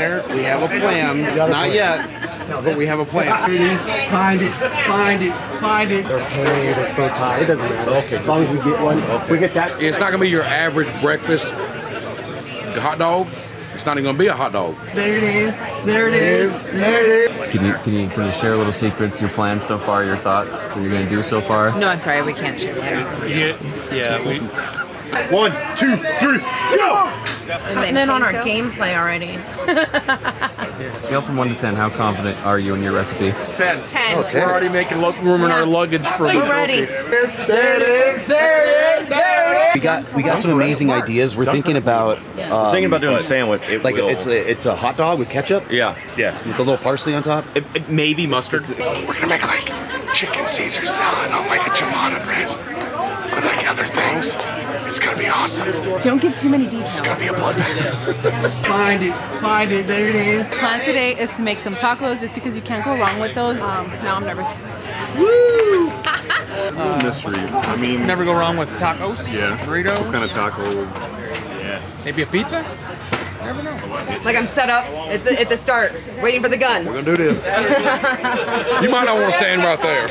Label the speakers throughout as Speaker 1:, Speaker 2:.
Speaker 1: there. We have a plan. Not yet, but we have a plan.
Speaker 2: Find it. They're paid, it's so tight. It doesn't matter. Okay. As long as we get one. Okay. We get that.
Speaker 3: It's not gonna be your average breakfast hot dog. It's not even gonna be a hot dog.
Speaker 2: There it is.
Speaker 4: Can you share little secrets, your plans so far, your thoughts, what you're gonna do so far?
Speaker 5: No, I'm sorry, we can't share that.
Speaker 6: Yeah, we.
Speaker 1: 1, 2, 3, go!
Speaker 5: Putting it on our gameplay already.
Speaker 4: Scale from 1 to 10, how confident are you in your recipe?
Speaker 6: 10.
Speaker 5: 10.
Speaker 1: Oh, 10.
Speaker 6: We're already making room in our luggage for the
Speaker 5: We're ready.
Speaker 7: We got some amazing ideas. We're thinking about
Speaker 6: thinking about doing a sandwich.
Speaker 7: it's a hot dog with ketchup.
Speaker 6: Yeah.
Speaker 7: With a little parsley on top.
Speaker 6: Maybe mustard.
Speaker 3: We're gonna make like chicken Caesar salad on like a ciabatta bread with like other things. It's gonna be awesome.
Speaker 5: Don't give too many details.
Speaker 3: It's gonna be a bloodbath.
Speaker 2: Find it. There it is.
Speaker 8: Plan today is to make some tacos just because you can't go wrong with those. Now I'm nervous.
Speaker 2: Woo!
Speaker 6: Mystery. I mean,
Speaker 9: Never go wrong with tacos.
Speaker 6: yeah.
Speaker 9: Burritos.
Speaker 6: What kind of taco? Yeah.
Speaker 9: Maybe a pizza. Never know.
Speaker 5: Like I'm set up at the start, waiting for the gun.
Speaker 3: We're gonna do this. You might not want to stand right there.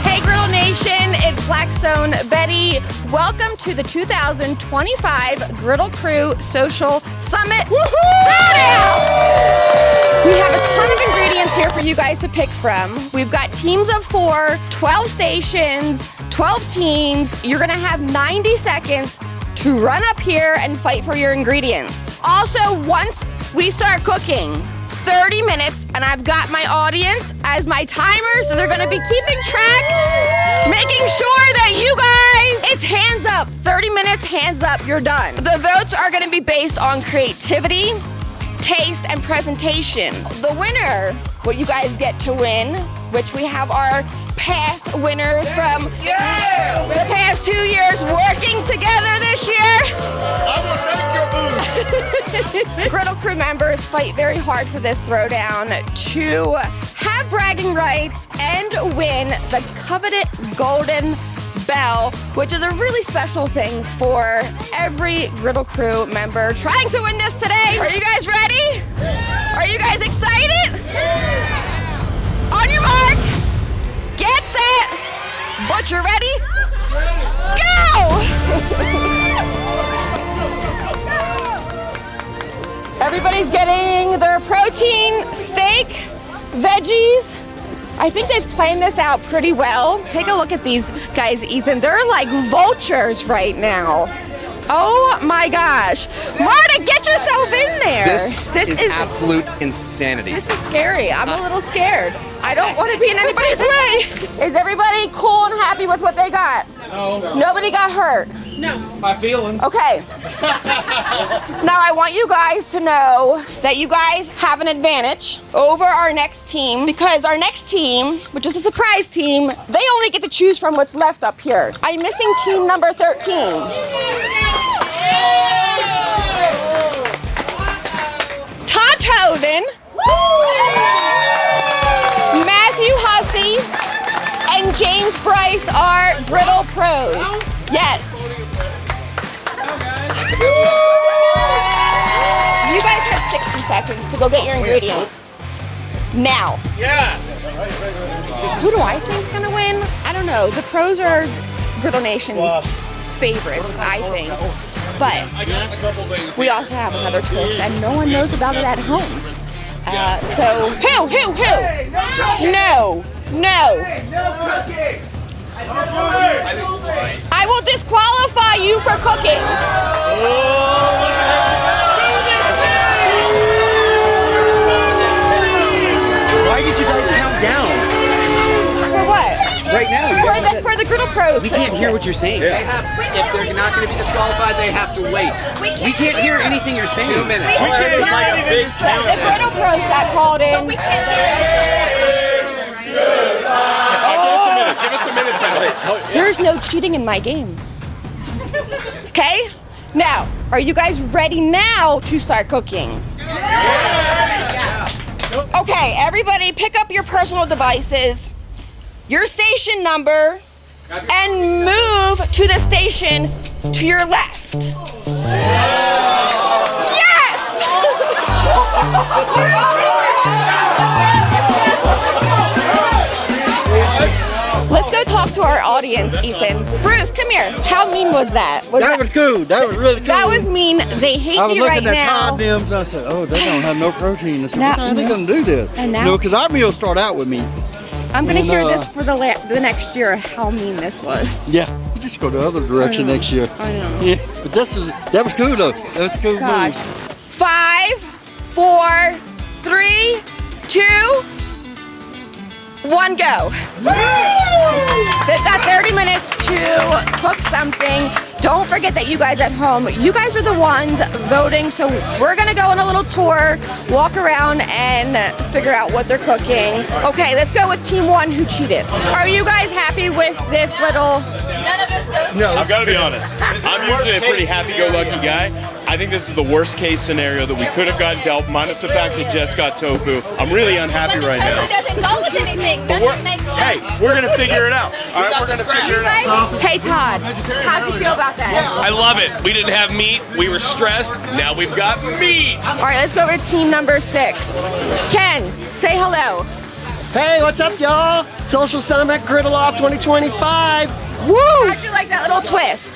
Speaker 10: Hey Griddle Nation, it's Blackstone Betty. Welcome to the 2025 Griddle Crew Social Summit. Throwdown! We have a ton of ingredients here for you guys to pick from. We've got teams of 4, 12 stations, 12 teams. You're gonna have 90 seconds to run up here and fight for your ingredients. Also, once we start cooking, 30 minutes, and I've got my audience as my timer, so they're gonna be keeping track, making sure that you guys, it's hands up. 30 minutes, hands up, you're done. The votes are gonna be based on creativity, taste, and presentation. The winner, what you guys get to win, which we have our past winners from the past 2 years working together this year. Griddle Crew members fight very hard for this throwdown to have bragging rights and win the coveted golden bell, which is a really special thing for every Griddle Crew member trying to win this today. Are you guys ready? Are you guys excited? On your mark, get set, butcher ready, go! Everybody's getting their protein, steak, veggies. I think they've planned this out pretty well. Take a look at these guys, Ethan. They're like vultures right now. Oh my gosh. Marta, get yourself in there.
Speaker 7: This is absolute insanity.
Speaker 10: This is scary. I'm a little scared. I don't want to be in anybody's way. Is everybody cool and happy with what they got?
Speaker 1: No.
Speaker 10: Nobody got hurt?
Speaker 1: My feelings.
Speaker 10: Okay. Now I want you guys to know that you guys have an advantage over our next team because our next team, which is a surprise team, they only get to choose from what's left up here. I'm missing team number 13. Tothoven, Matthew Hussey, and James Bryce are Griddle pros. Yes. You guys have 60 seconds to go get your ingredients. Now.
Speaker 6: Yeah.
Speaker 10: Who do I think is gonna win? I don't know. The pros are Griddle Nation's favorites, I think. But we also have another twist, and no one knows about it at home. So, who? No. I will disqualify you for cooking.
Speaker 7: Why did you guys count down?
Speaker 10: For what?
Speaker 7: Right now.
Speaker 10: For the Griddle pros.
Speaker 7: We can't hear what you're saying.
Speaker 1: If they're not going to be disqualified, they have to wait.
Speaker 7: We can't hear anything you're saying.
Speaker 1: 2 minutes.
Speaker 10: The Griddle pros got called in.
Speaker 6: Give us a minute, Betty.
Speaker 10: There's no cheating in my game. Okay? Now, are you guys ready now to start cooking? Okay, everybody pick up your personal devices, your station number, and move to the station to your left. Yes! Let's go talk to our audience, Ethan. Bruce, come here. How mean was that?
Speaker 2: That was cool. That was really cool.
Speaker 10: That was mean. They hate
Speaker 2: I was
Speaker 10: me right
Speaker 2: looking at
Speaker 10: now.
Speaker 2: Todd them, and I said, oh, they don't have no protein. I said,
Speaker 10: Now-
Speaker 2: what the hell are they going to do this?
Speaker 10: And now-
Speaker 2: You know, because our meals start out with meat.
Speaker 10: I'm gonna
Speaker 2: And,
Speaker 10: hear this for the next year. How mean this was.
Speaker 2: Yeah, you just go the other direction next year.
Speaker 10: I know.
Speaker 2: Yeah, but that was cool though. That was a cool
Speaker 10: Gosh.
Speaker 2: move.
Speaker 10: 5, 4, 3, 2, 1, go. They've got 30 minutes to cook something. Don't forget that you guys at home, you guys are the ones voting, so we're gonna go on a little tour, walk around, and figure out what they're cooking. Okay, let's go with team 1 who cheated. Are you guys happy with this little...
Speaker 11: None of this goes
Speaker 2: No.
Speaker 6: I've got to be honest. I'm usually a pretty happy-go-lucky guy. I think this is the worst-case scenario that we could have gotten dealt, minus the fact that Jess got tofu. I'm really unhappy right now.
Speaker 11: It doesn't go with anything.
Speaker 6: But
Speaker 11: Nothing makes sense.
Speaker 6: hey, we're gonna figure it out. All right, we're gonna figure it out.
Speaker 10: Hey Todd, how do you feel about that?
Speaker 12: I love it. We didn't have meat. We were stressed. Now we've got meat.
Speaker 10: All right, let's go over to team number 6. Ken, say hello.
Speaker 2: Hey, what's up, y'all? Social Summit Griddle Off 2025. Woo!
Speaker 10: How'd you like that little twist?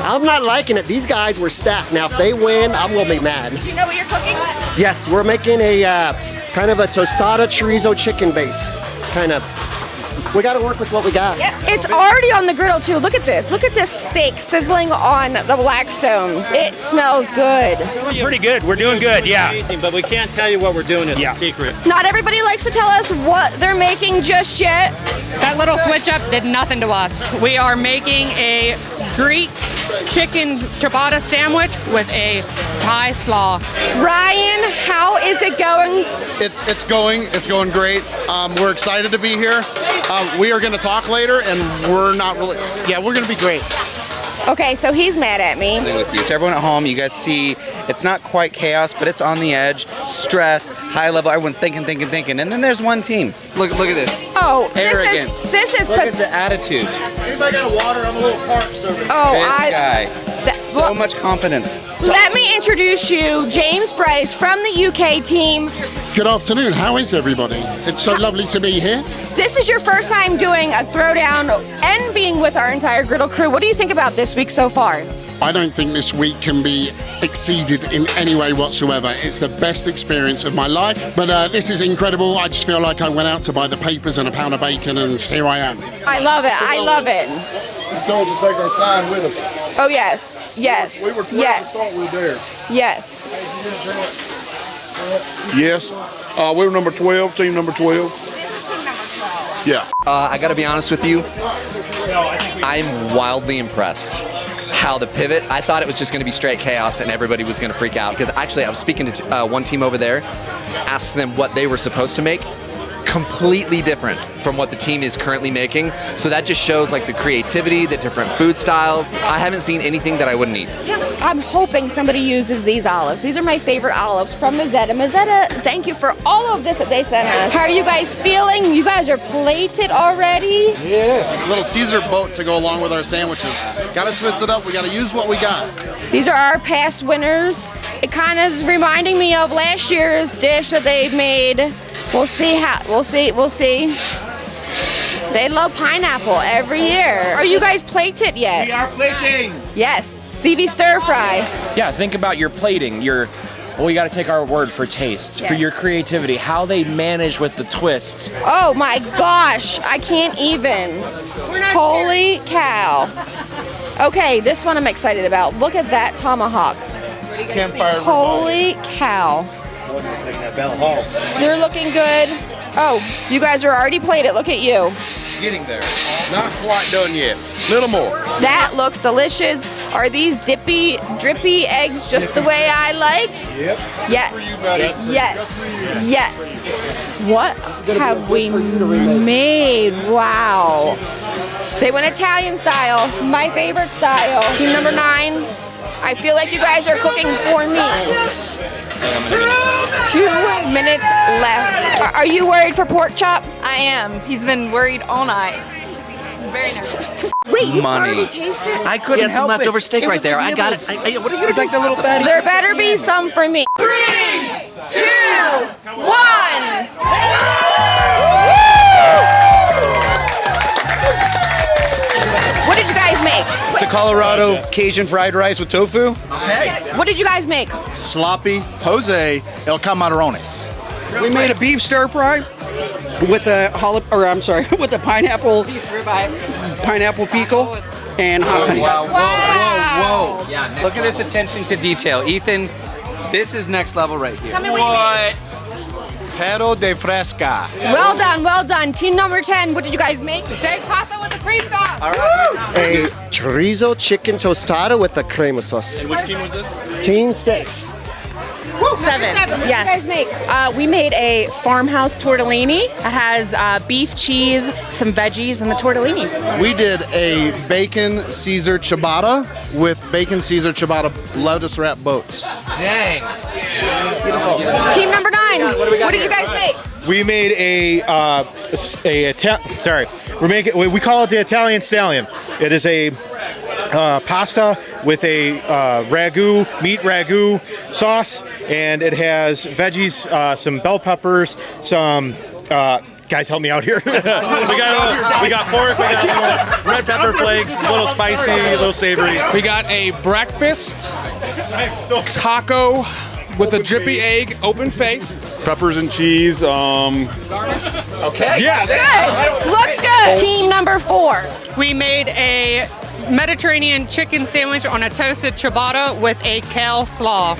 Speaker 2: I'm not liking it. These guys were stacked. Now, if they win, I'm gonna be mad.
Speaker 10: You know what you're cooking?
Speaker 2: Yes, we're making a kind of a tostada chorizo chicken base. Kind of. We got to work with what we got.
Speaker 10: Yep. It's already on the griddle too. Look at this. Look at this steak sizzling on the Blackstone. It smells good.
Speaker 12: Pretty good. We're doing good. Yeah.
Speaker 13: But we can't tell you what we're doing. It's a secret.
Speaker 10: Not everybody likes to tell us what they're making just yet.
Speaker 5: That little switch up did nothing to us. We are making a Greek chicken ciabatta sandwich with a Thai slaw.
Speaker 10: Ryan, how is it going?
Speaker 1: It's going great. We're excited to be here. We are going to talk later, and we're not really. Yeah, we're going to be great.
Speaker 10: Okay, so he's mad at me.
Speaker 7: With you. So everyone at home, you guys see it's not quite chaos, but it's on the edge, stressed, high level. Everyone's thinking. And then there's one team. Look at this.
Speaker 10: Oh,
Speaker 7: Arrogance.
Speaker 10: This is.
Speaker 7: Look at the attitude.
Speaker 1: Anybody got a water? I'm a little parched over here.
Speaker 10: Oh,
Speaker 7: This guy. So much confidence.
Speaker 10: Let me introduce you, James Bryce from the UK team.
Speaker 3: Good afternoon. How is everybody? It's so lovely to be here.
Speaker 10: This is your first time doing a throwdown and being with our entire griddle crew. What do you think about this week so far?
Speaker 3: I don't think this week can be exceeded in any way whatsoever. It's the best experience of my life. But this is incredible. I just feel like I went out to buy the papers and a pound of bacon, and here I am.
Speaker 10: I love it. I love it.
Speaker 2: We told to take our sign with us.
Speaker 10: Oh, yes. Yes.
Speaker 2: We were 12
Speaker 10: yes.
Speaker 2: thought we were there.
Speaker 10: Yes.
Speaker 2: Yes. We were number 12, team number 12. Yeah.
Speaker 7: I got to be honest with you. I'm wildly impressed. How the pivot, I thought it was just going to be straight chaos and everybody was going to freak out. Because actually, I was speaking to one team over there, asked them what they were supposed to make. Completely different from what the team is currently making. So that just shows like the creativity, the different food styles. I haven't seen anything that I wouldn't eat.
Speaker 10: I'm hoping somebody uses these olives. These are my favorite olives from Mazzetta. Mazzetta, thank you for all of this that they sent us. How are you guys feeling? You guys are plated already?
Speaker 1: Yeah. A little Caesar boat to go along with our sandwiches. Got to twist it up. We got to use what we got.
Speaker 10: These are our past winners. It kind of is reminding me of last year's dish that they made. We'll see. They love pineapple every year. Are you guys plated yet?
Speaker 1: We are plating.
Speaker 10: Yes, CV stir fry.
Speaker 13: Yeah, think about your plating. Well, you got to take our word for taste, for your creativity, how they manage with the twist.
Speaker 10: Oh my gosh, I can't even. Holy cow. Okay, this one I'm excited about. Look at that tomahawk.
Speaker 2: Campfire.
Speaker 10: Holy cow. You're looking good. Oh, you guys are already plated. Look at you.
Speaker 6: Getting there. Not quite done yet. Little more.
Speaker 10: That looks delicious. Are these drippy eggs just the way I like?
Speaker 2: Yep.
Speaker 10: Yes. Yes. Yes. What have we made? Wow. They went Italian style. My favorite style. Team number 9. I feel like you guys are cooking for me. 2 minutes left. Are you worried for pork chop?
Speaker 8: I am. He's been worried all night. Very nervous.
Speaker 10: Wait, you
Speaker 7: Money.
Speaker 10: already tasted?
Speaker 7: I couldn't help some leftover steak right there. I got it. What are you gonna do?
Speaker 9: like the little fatty.
Speaker 10: There better be some for me. 3, 2, 1. What did you guys make?
Speaker 14: It's a Colorado Cajun fried rice with tofu.
Speaker 7: Okay.
Speaker 10: What did you guys make?
Speaker 14: Sloppy Jose El Camarones.
Speaker 15: We made a beef stir fry with a with a pineapple pickle and hot honey.
Speaker 7: Whoa. Yeah, look at this attention to detail. Ethan, this is next level right here.
Speaker 14: What? Pero de fresca.
Speaker 10: Well done, well done. Team number 10, what did you guys make? Steak pasta with the cream sauce.
Speaker 7: All right.
Speaker 2: A chorizo chicken tostada with a crema sauce.
Speaker 6: And which team was this?
Speaker 2: Team 6.
Speaker 10: 7.
Speaker 5: Yes.
Speaker 10: What did you guys make?
Speaker 5: We made a farmhouse tortellini. It has beef, cheese, some veggies, and the tortellini.
Speaker 1: We did a bacon Caesar ciabatta with bacon Caesar ciabatta lettuce wrap boats.
Speaker 7: Dang.
Speaker 10: Team number 9, what did you guys make?
Speaker 16: We made we call it the Italian Stallion. It is a pasta with a meat ragu sauce, and it has veggies, some bell peppers, some guys help me out here. we got pork, we got red pepper flakes, it's a little spicy, a little savory.
Speaker 9: We got a breakfast taco with a drippy egg, open faced.
Speaker 6: Peppers and cheese.
Speaker 7: Okay.
Speaker 10: Good. Looks good. Team number 4.
Speaker 5: We made a Mediterranean chicken sandwich on a toasted ciabatta with a kale slaw.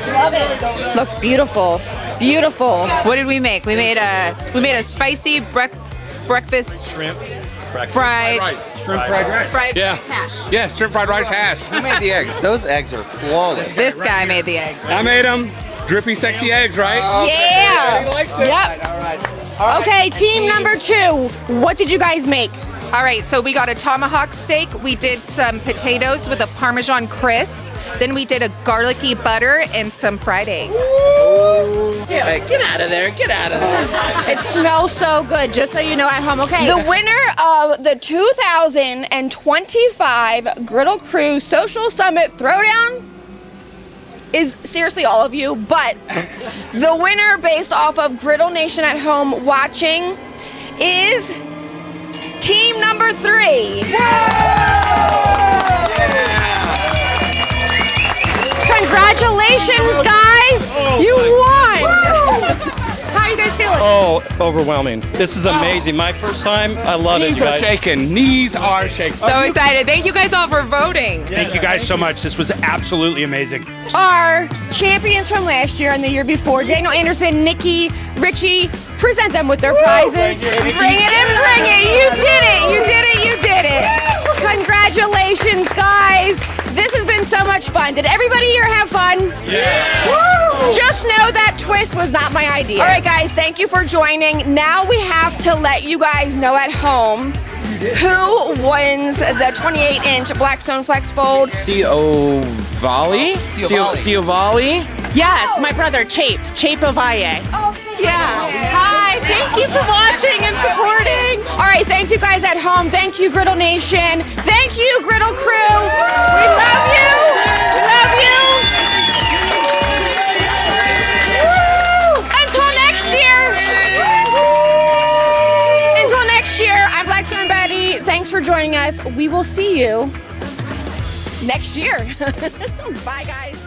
Speaker 10: Love it. Looks beautiful. Beautiful.
Speaker 17: What did we make? We made a spicy breakfast fried
Speaker 9: rice. Shrimp fried rice.
Speaker 17: Hash.
Speaker 9: Yeah, shrimp fried rice hash.
Speaker 7: Who made the eggs? Those eggs are flawless.
Speaker 17: This guy made the eggs.
Speaker 9: I made them. Drippy, sexy eggs, right?
Speaker 10: Yeah.
Speaker 9: He likes it.
Speaker 10: Yep.
Speaker 7: All right.
Speaker 10: Okay, team number 2, what did you guys make?
Speaker 17: All right, so we got a tomahawk steak. We did some potatoes with a Parmesan crisp. Then we did a garlicky butter and some fried eggs.
Speaker 7: Hey, get out of there. Get out of there.
Speaker 10: It smells so good, just so you know at home. Okay. The winner of the 2025 Griddle Crew Social Summit Throwdown is seriously all of you, but the winner based off of Griddle Nation at home watching is team number 3. Congratulations, guys! You won! How are you guys feeling?
Speaker 18: Oh, overwhelming. This is amazing. My first time. I love it, you guys.
Speaker 9: Knees are shaking.
Speaker 17: So excited. Thank you guys all for voting.
Speaker 18: Thank you guys so much. This was absolutely amazing.
Speaker 10: Our champions from last year and the year before, Daniel Anderson, Nikki, Richie, present them with their prizes. Bring it in, bring it. You did it, you did it, you did it. Congratulations, guys. This has been so much fun. Did everybody here have fun?
Speaker 18: Yeah.
Speaker 10: Woo! Just know that twist was not my idea. All right, guys, thank you for joining. Now we have to let you guys know at home who wins the 28-inch Blackstone Flex Fold.
Speaker 13: Ciovali? Ciovali?
Speaker 5: Yes, my brother, Chape Ovalle.
Speaker 10: Oh,
Speaker 5: yeah. Hi, thank you for watching and supporting.
Speaker 10: All right, thank you guys at home. Thank you, Griddle Nation. Thank you, Griddle Crew. We love you. We love you. Until next year. Until next year, I'm Blackstone Betty. Thanks for joining us. We will see you next year. Bye, guys.